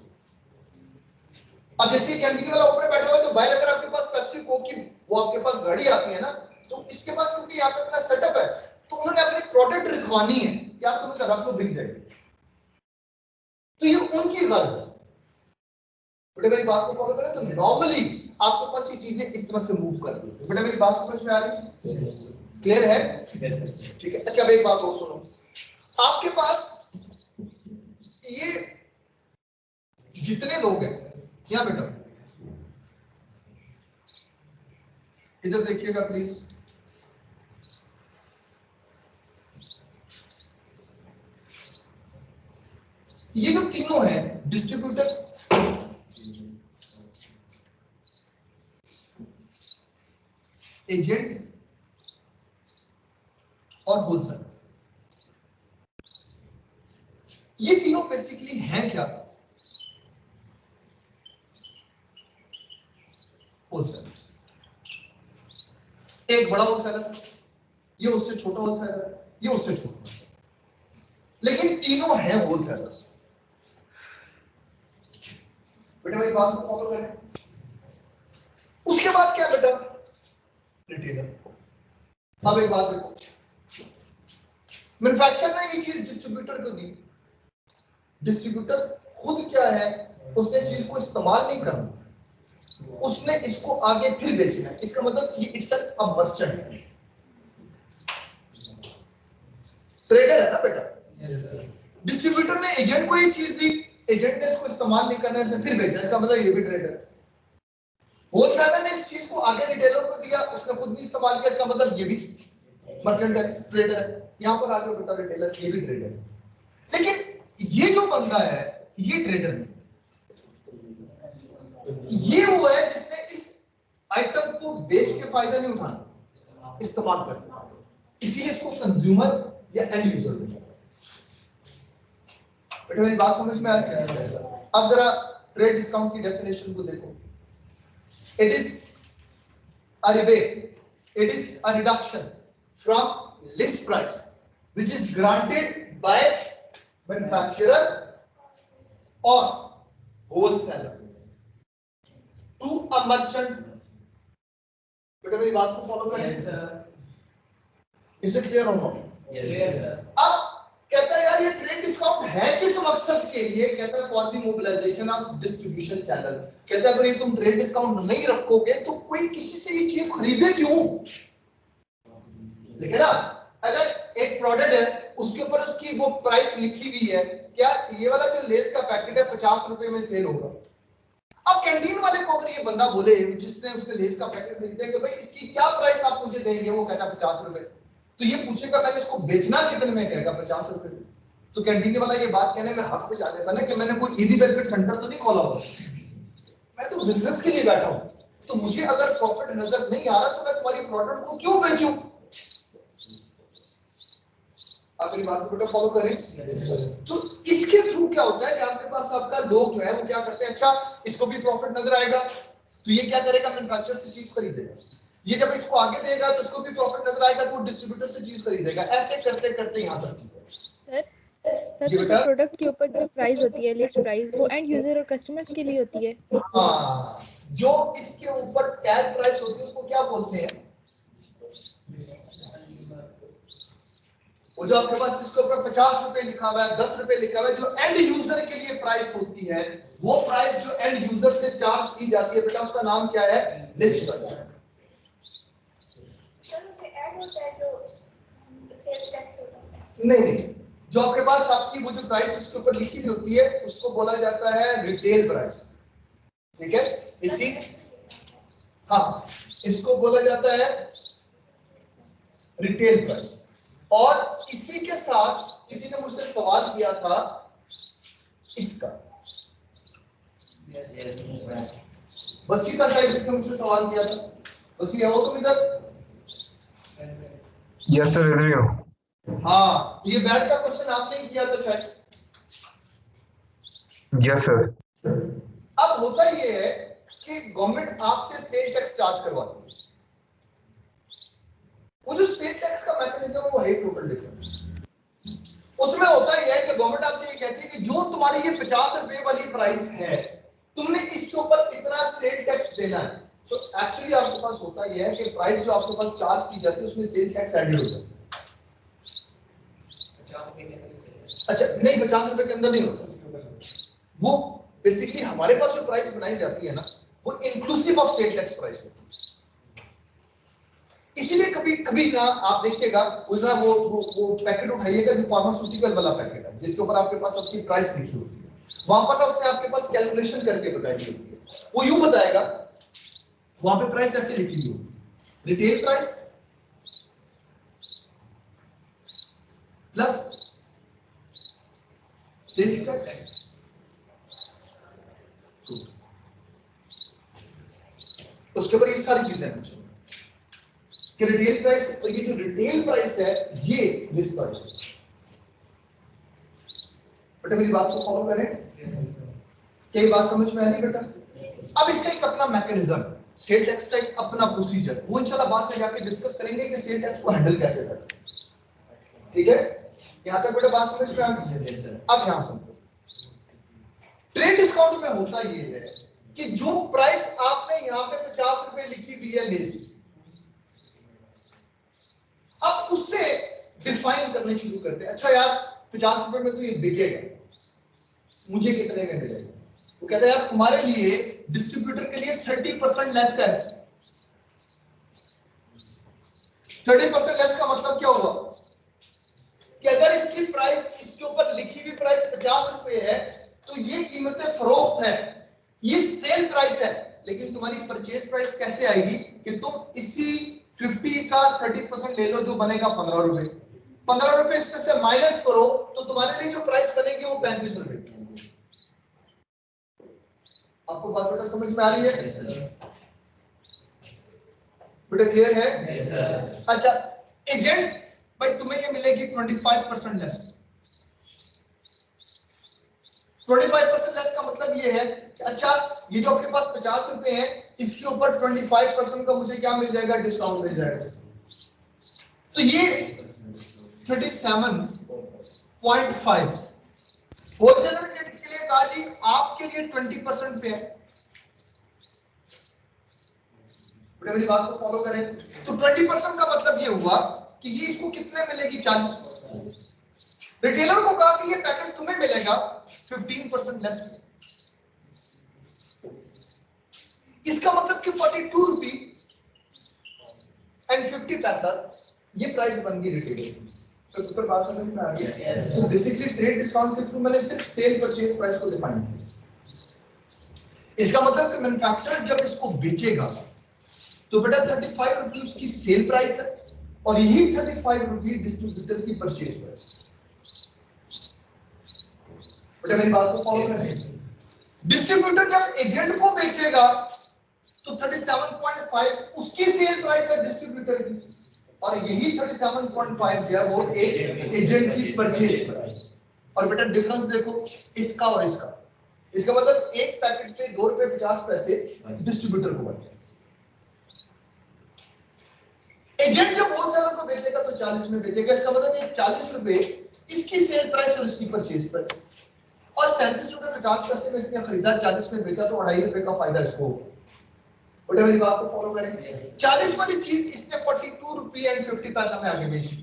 अब जैसे कैंटीन वाला ऊपर बैठा हुआ है तो बाहर अगर आपके पास पेप्सी कोक की वो आपके पास गाड़ी आती है ना, तो इसके पास क्योंकि यहाँ पे अपना सेटअप है तो उन्होंने अपनी प्रोडक्ट रखवानी है, यार तुम इसे रख लो बिक जाएगी, तो ये उनकी गर्ज है। बेटा मेरी बात को फॉलो करें तो नॉर्मली आपके पास ये चीजें इस तरह से मूव कर रही है। बेटा मेरी बात समझ में आ रही है? क्लियर है? ठीक है। अच्छा अब एक बात और सुनो, आपके पास ये जितने लोग हैं यहाँ बेटा इधर देखिएगा प्लीज, ये जो तीनों हैं डिस्ट्रीब्यूटर, एजेंट और होलसेलर, ये तीनों बेसिकली हैं क्या? होलसेलर। एक बड़ा होलसेलर, ये उससे छोटा होलसेलर, ये उससे छोटा, लेकिन तीनों हैं होलसेलर्स। बेटा मेरी बात को फॉलो करें। उसके बाद क्या बेटा? रिटेलर। अब एक बात देखो, मैन्युफैक्चरर ने ये चीज डिस्ट्रीब्यूटर को दी, डिस्ट्रीब्यूटर खुद क्या है, उसने इस चीज को इस्तेमाल नहीं करना, उसने इसको आगे फिर बेचना है। इसका मतलब ये इटसेल्फ अ मर्चेंट है, ट्रेडर है ना बेटा। डिस्ट्रीब्यूटर ने एजेंट को ये चीज दी, एजेंट ने इसको इस्तेमाल नहीं करना है, फिर बेचना, इसका मतलब ये भी ट्रेडर है। होलसेलर ने इस चीज को आगे रिटेलर को दिया, उसने खुद नहीं इस्तेमाल किया, इसका मतलब ये भी मर्चेंट है, ट्रेडर है। यहां पर आगे बेटा रिटेलर, ये भी ट्रेडर है। लेकिन ये जो बंदा है ये ट्रेडर नहीं, ये वो है जिसने इस आइटम को बेच के फायदा नहीं उठाना, इस्तेमाल करना, इसीलिए इसको कंज्यूमर या एंड यूजर बोलते हैं। बेटा मेरी बात समझ में आ रही है? अब जरा ट्रेड डिस्काउंट की डेफिनेशन को देखो। It is a rebate, it is a reduction from list price which is granted by manufacturer or wholesaler to a merchant। बेटा मेरी बात को फॉलो करें। Yes, sir. Is it clear और नॉट? Yes, sir. अब कहता है यार ये ट्रेड डिस्काउंट है किस मकसद के लिए? कहता है for the mobilization of distribution channel. कहता है अगर ये तुम ट्रेड डिस्काउंट नहीं रखोगे तो कोई किसी से ये चीज खरीदे क्यों? लिखे ना, अगर एक प्रोडक्ट है उसके ऊपर उसकी वो प्राइस लिखी हुई है, क्या ये वाला जो लेस का पैकेट है 50 रुपए में सेल होगा। अब कैंटीन वाले को अगर ये बंदा बोले जिसने उसने लेस का पैकेट लिख दिया कि भाई इसकी क्या प्राइस आप मुझे देंगे, वो कहता 50 रुपए, तो ये पूछेगा मैंने इसको बेचना कितने में, कहेगा 50 रुपए। तो कैंटीन वाला ये बात कहने में हक पे जाने वाला कि मैंने कोई ईदी बेनिफिट सेंटर तो नहीं खोला हुआ, मैं तो बिजनेस के लिए बैठा हूं, तो मुझे अगर प्रॉफिट नजर नहीं आ रहा तो मैं तुम्हारी प्रोडक्ट को क्यों बेचूं? आप मेरी बात को बेटा फॉलो करें। तो इसके थ्रू क्या होता है कि आपके पास आपका लोग जो है वो क्या करते हैं, अच्छा इसको भी प्रॉफिट नजर आएगा तो ये क्या करेगा, मैन्युफैक्चरर से चीज खरीदेगा, ये जब इसको आगे देगा तो इसको भी प्रॉफिट नजर आएगा तो वो डिस्ट्रीब्यूटर से चीज खरीदेगा, ऐसे करते करते यहां तक। सर तो जो प्रोडक्ट के ऊपर जो प्राइस होती है, लिस्ट प्राइस, वो एंड यूजर और कस्टमर्स के लिए होती है। हाँ, जो इसके ऊपर टैग प्राइस होती है उसको क्या बोलते हैं? वो जो आपके पास जिसके ऊपर 50 रुपए लिखा हुआ है, 10 रुपए लिखा हुआ है, जो एंड यूजर के लिए प्राइस होती है, वो प्राइस जो एंड यूजर से चार्ज की जाती है बेटा उसका नाम क्या है? List price. नहीं, जो आपके पास आपकी वो जो प्राइस उसके ऊपर लिखी हुई होती है उसको बोला जाता है रिटेल प्राइस। ठीक है, इसी हाँ इसको बोला जाता है रिटेल प्राइस। और इसी के साथ किसी ने मुझसे सवाल किया था इसका, वसी का शायद इसने मुझसे सवाल किया था। वसी है वो तुम इधर? यस सर, इधर ही हो। हाँ, ये बैट का क्वेश्चन आपने ही किया था शायद। Yes sir. अब होता ये है कि गवर्नमेंट आपसे सेल टैक्स चार्ज करवाती है। वो जो सेल टैक्स का मैकेनिज्म है वो है टोटल डिफरेंट। उसमें होता ही है कि गवर्नमेंट आपसे ये कहती है कि जो तुम्हारी ये 50 रुपए वाली प्राइस है तुमने इसके ऊपर इतना सेल टैक्स देना है। तो एक्चुअली आपके पास होता ये है कि प्राइस जो आपके पास चार्ज की जाती है उसमें सेल टैक्स एडेड होता है। अच्छा नहीं, 50 रुपए के अंदर नहीं होता वो। बेसिकली हमारे पास जो प्राइस बनाई जाती है ना वो inclusive of sale tax price होती है। इसीलिए कभी कभी ना आप देखिएगा वो पैकेट उठाइएगा जो फार्मास्यूटिकल वाला पैकेट है जिसके ऊपर आपके पास आपकी प्राइस लिखी होती है, वहां पर ना उसने आपके पास कैलकुलेशन करके बताई होती है। वो यूं बताएगा, वहां पे प्राइस ऐसे लिखी हुई होगी, retail price plus sales tax. उसके ऊपर ये सारी चीजें हैं कि रिटेल प्राइस, और ये जो रिटेल प्राइस है ये लिस्ट प्राइस है। बेटा मेरी बात को फॉलो करें, क्या ये बात समझ में आ रही बेटा? अब इसका एक अपना मैकेनिज्म, सेल टैक्स का एक अपना प्रोसीजर, वो इंशाल्लाह बाद में जाके डिस्कस करेंगे कि सेल टैक्स को हैंडल कैसे करें। ठीक है, यहां तक बेटा बात समझ में आ गई? अब यहां समझो, ट्रेड डिस्काउंट में होता ये है कि जो प्राइस आपने यहां पे 50 रुपए लिखी हुई है लेस, अब उससे डिफाइन कर करने शुरू करते हैं, अच्छा यार 50 रुपए में तो ये बिकेगा, मुझे कितने में मिलेगा? वो कहता है यार तुम्हारे लिए डिस्ट्रीब्यूटर के लिए 30% लेस है। 30% लेस का मतलब क्या हुआ कि अगर इसकी प्राइस, इसके ऊपर लिखी हुई प्राइस 50 रुपए है तो ये कीमतें फरोख्त है, ये सेल प्राइस है, लेकिन तुम्हारी परचेज प्राइस कैसे आएगी कि तुम इसी 50 का 30% ले लो जो बनेगा 15 रुपए। 15 रुपए इसमें से माइनस करो तो तुम्हारे लिए जो प्राइस बनेगी वो 35 रुपए। आपको बात बेटा समझ में आ रही है? बेटा क्लियर है? अच्छा एजेंट भाई तुम्हें ये मिलेगी 25% लेस। 25% लेस का मतलब ये है कि अच्छा ये जो आपके पास 50 रुपए है इसके ऊपर 25% का मुझे क्या मिल जाएगा? डिस्काउंट मिल जाएगा। तो ये 37.5 होलसेलर के लिए कहा जी आपके लिए 20% पे है। मेरी बात को फॉलो करें तो 20% का मतलब ये हुआ कि ये इसको कितने मिलेगी? 40। रिटेलर को कहा कि ये पैकेट तुम्हें मिलेगा 15% लेस में। इसका मतलब कि 42 रुपी एंड 50 पैसा ये प्राइस बन गई रिटेलर की। तो बात समझ में आ गई? तो बेसिकली ट्रेड डिस्काउंट के थ्रू मैंने सिर्फ सेल परचेज प्राइस को डिफाइन किया। इसका मतलब कि मैन्युफैक्चरर जब इसको बेचेगा तो बेटा 35 रुपी उसकी सेल प्राइस है और यही 35 रुपी डिस्ट्रीब्यूटर की परचेज प्राइस। बेटा मेरी बात को फॉलो कर रहे हैं? डिस्ट्रीब्यूटर जब एजेंट को बेचेगा तो 37.5 उसकी सेल प्राइस है डिस्ट्रीब्यूटर की और यही 37.5 जो है वो एक एजेंट की परचेज प्राइस। और बेटा डिफरेंस देखो इसका और इसका। इसका मतलब एक पैकेट पे 2 रुपए 50 पैसे डिस्ट्रीब्यूटर को बचेगा। एजेंट जब होलसेलर को बेचेगा तो 40 में बेचेगा। इसका मतलब ये 40 रुपए इसकी सेल प्राइस और इसकी परचेज प्राइस और 37 रुपए 50 पैसे में इसने खरीदा, 40 में बेचा तो 2.5 रुपए का फायदा इसको। बेटा मेरी बात को फॉलो करें? 40 वाली चीज इसने 42 रुपए एंड 50 पैसा में आगे बेची।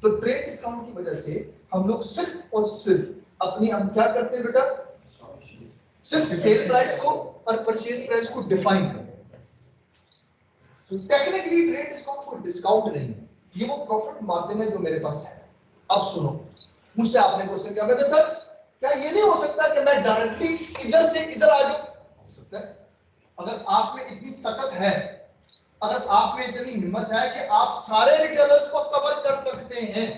तो ट्रेड डिस्काउंट की वजह से हम लोग सिर्फ और सिर्फ अपनी हम क्या करते हैं बेटा? सिर्फ सेल प्राइस को और परचेज प्राइस को डिफाइन करते हैं। तो टेक्निकली ट्रेड डिस्काउंट कोई डिस्काउंट नहीं है, ये वो प्रॉफिट मार्जिन है जो मेरे पास है। अब सुनो, मुझसे आपने क्वेश्चन किया बेटा सर क्या ये नहीं हो सकता कि मैं डायरेक्टली इधर से इधर आ जाऊं? हो सकता है। अगर आप में इतनी सकत है, अगर आप में इतनी हिम्मत है कि आप सारे रिटेलर्स को कवर कर सकते हैं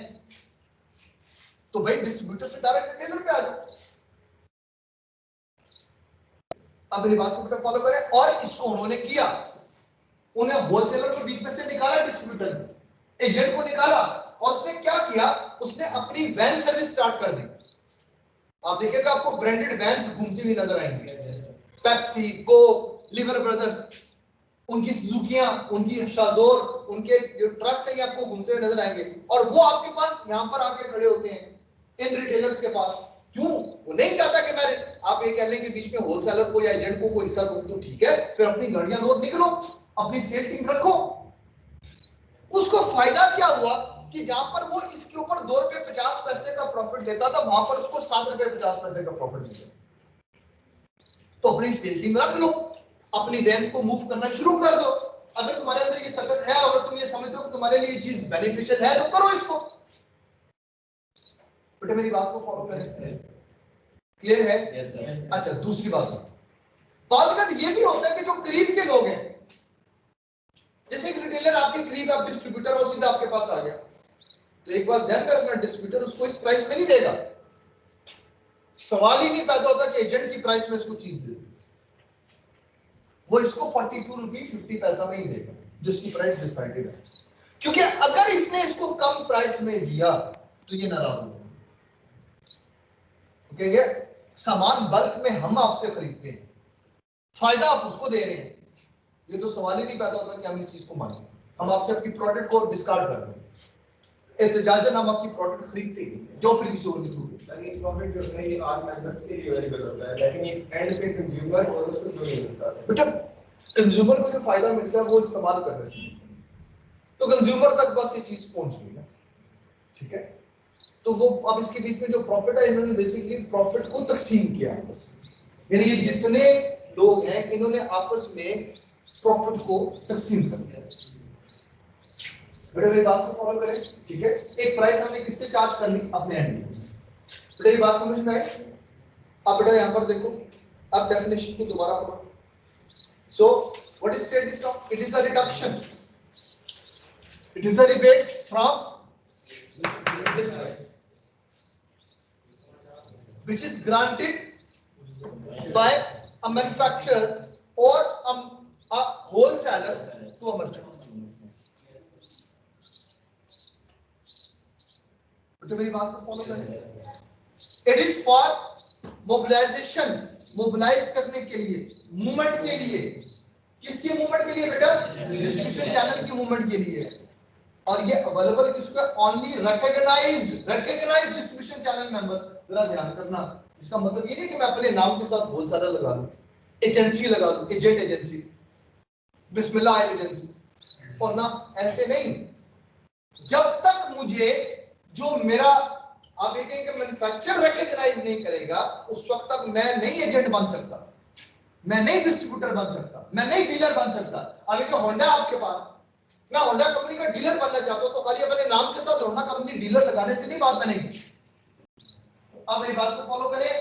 तो भाई डिस्ट्रीब्यूटर से डायरेक्ट रिटेलर पे आ जाओ। अब मेरी बात को बेटा फॉलो करें। और इसको उन्होंने किया, उन्हें होलसेलर को बीच में से निकाला, डिस्ट्रीब्यूटर ने एजेंट को निकाला और उसने क्या किया? उसने अपनी वैन सर्विस स्टार्ट कर दी। आप देखिएगा आपको ब्रांडेड वैन्स घूमती हुई नजर आएंगी, पेप्सी, कोक, लिवर ब्रदर्स, उनकी सुजुकियां, उनकी शाजोर, उनके जो ट्रक्स हैं आपको घूमते हुए नजर आएंगे और वो आपके पास यहां पर आके खड़े होते हैं इन रिटेलर्स के पास। क्यों? वो नहीं चाहता कि मैं आप ये कह लें कि बीच में होलसेलर को या एजेंट को कोई हिस्सा दूं, तो ठीक है, फिर अपनी गाड़ियां रोज निकलो, अपनी सेल टीम रखो। उसको फायदा क्या हुआ कि जहां पर वो इसके ऊपर 2 रुपए 50 पैसे का प्रॉफिट लेता था वहां पर उसको 7 रुपए 50 पैसे का प्रॉफिट मिला। तो अपनी सेल टीम रख लो, अपनी वैन को मूव करना शुरू कर दो। अगर तुम्हारे अंदर ये सकत है और तुम ये समझते हो कि तुम्हारे लिए ये चीज बेनिफिशियल है तो करो इसको। बेटा मेरी बात को फॉलो करें? क्लियर है? yes, अच्छा दूसरी बात सुनो, बात ये भी होता है कि जो करीब के लोग हैं, जैसे एक रिटेलर आपके करीब, आप डिस्ट्रीब्यूटर और सीधा आपके पास आ गया, तो एक बात ध्यान में रखना, डिस्ट्रीब्यूटर उसको इस प्राइस में नहीं देगा। सवाल ही नहीं पैदा होता कि एजेंट की प्राइस में इसको चीज दे, वो इसको 42 रुपए 50 पैसा में ही देगा जिसकी प्राइस डिसाइडेड है। क्योंकि अगर इसने इसको कम प्राइस में दिया तो ये नाराज होगा। कहेंगे सामान बल्क में हम आपसे खरीदते हैं, फायदा आप उसको दे रहे हैं, ये तो सवाल ही नहीं पैदा होता कि हम इस चीज को माने। हम आपसे अपनी प्रोडक्ट को डिस्कार्ड कर रहे हैं, एहतिजाजन हम आपकी प्रोडक्ट खरीदते हैं जो प्रीवियस ओनली थ्रू। ये प्रॉफिट जो है ये ऑल मेंबर्स के लिए अवेलेबल होता है, लेकिन ये एंड पे कंज्यूमर और उसको जो नहीं मिलता है। बेटा कंज्यूमर को जो फायदा मिलता है वो इस्तेमाल करने से, तो कंज्यूमर तक बस ये चीज पहुंच गई ना। ठीक है, तो वो अब इसके बीच में जो प्रॉफिट है, इन्होंने बेसिकली प्रॉफिट को तकसीम किया आपस में, यानी ये जितने लोग हैं इन्होंने आपस में प्रॉफिट को तकसीम कर दिया। बेटा मेरी बात को फॉलो करें, ठीक है। एक प्राइस हमने किससे चार्ज करनी, अपने एंड से। बेटा ये बात समझ में आई? अब बेटा यहाँ पर देखो, अब डेफिनेशन को दोबारा पढ़ो। So what is state discount? It is a reduction, it is a rebate from this price, which is granted by a manufacturer or a wholesaler to a merchant. तो मेरी बात को फॉलो करें। It is for mobilization, mobilize करने के लिए, movement के लिए। किसकी मूवमेंट के लिए बेटा? डिस्ट्रीब्यूशन चैनल की मूवमेंट के लिए। और ये अवेलेबल किसको? Only recognized distribution channel member. जरा ध्यान करना, इसका मतलब ये नहीं कि मैं अपने नाम के साथ होलसेलर लगा लूं, एजेंसी लगा लूं, एजेंट एजेंसी, बिस्मिल्लाह एजेंसी, और ना ऐसे नहीं। जब तक मुझे जो मेरा आप ये कहें कि मैन्युफैक्चरर रिकॉग्नाइज नहीं करेगा, उस वक्त तक मैं नहीं एजेंट बन सकता, मैं नहीं डिस्ट्रीब्यूटर बन सकता, मैं नहीं डीलर बन सकता। अब एक होंडा आपके पास, मैं होंडा कंपनी का डीलर बनना चाहता हूं, तो खाली अपने नाम के साथ होंडा कंपनी डीलर लगाने से नहीं बात बनेगी। अब ये बात को फॉलो करें।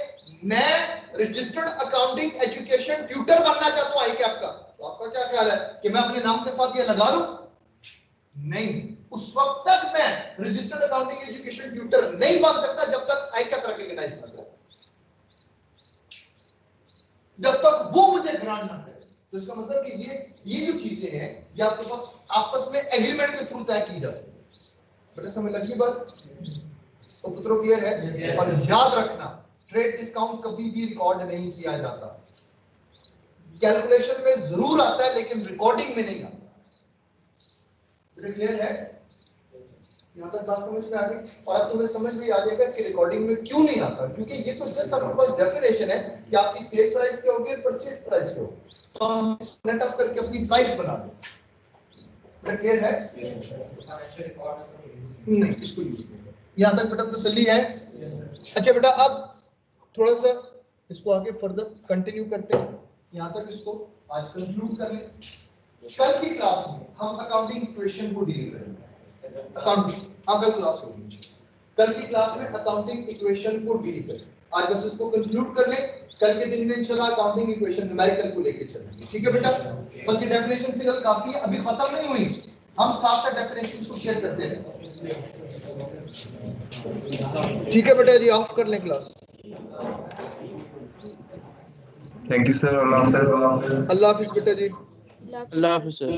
मैं रजिस्टर्ड अकाउंटिंग एजुकेशन ट्यूटर बनना चाहता हूं आईकैप का, तो आपका क्या ख्याल है कि मैं अपने नाम के साथ ये लगा लूं? नहीं, उस वक्त तक मैं रजिस्टर्ड अकाउंटिंग एजुकेशन ट्यूटर नहीं बन सकता जब तक आईकैप रिकॉग्नाइज ना करे, जब तक वो मुझे ग्रांट ना करे। तो इसका मतलब कि ये जो चीजें हैं ये आपके पास आपस में एग्रीमेंट के थ्रू तय की जाती है। बेटा समझ लगी बात? तो पुत्रों क्लियर है? और याद रखना, ट्रेड डिस्काउंट कभी भी रिकॉर्ड नहीं किया जाता, कैलकुलेशन में जरूर आता है लेकिन रिकॉर्डिंग में नहीं आता। बेटा क्लियर है? यहाँ तक बात समझ में आ गई? और अब तुम्हें समझ में आ जाएगा कि रिकॉर्डिंग में क्यों नहीं आता, क्योंकि ये तो जस्ट आपके पास डेफिनेशन है कि आपकी सेल प्राइस क्या होगी और परचेज प्राइस क्या होगी, तो हम नेट ऑफ करके अपनी प्राइस बना दें। क्लियर है? नहीं, इसको यूज नहीं। यहाँ तक बेटा तसल्ली है? अच्छा बेटा अब थोड़ा सा इसको आगे फर्दर कंटिन्यू करते हैं, यहाँ तक इसको आज कंक्लूड कर लें। कल की क्लास में हम अकाउंटिंग इक्वेशन को डील करेंगे। अकाउंटिंग कल क्लास होगी, कल की क्लास में अकाउंटिंग इक्वेशन को डील करें। आज बस इसको कंक्लूड कर लें, कल के दिन में इंशाल्लाह अकाउंटिंग इक्वेशन न्यूमेरिकल को लेके चलेंगे। ठीक है बेटा? बस ये डेफिनेशन फिलहाल काफी है, अभी खत्म नहीं हुई, हम साथ साथ डेफिनेशंस को शेयर करते हैं। ठीक है बेटा जी, ऑफ कर लें क्लास। Thank you sir. अल्लाह हाफिज़। अल्लाह हाफिज बेटा जी। अल्लाह हाफ़िज़ सर।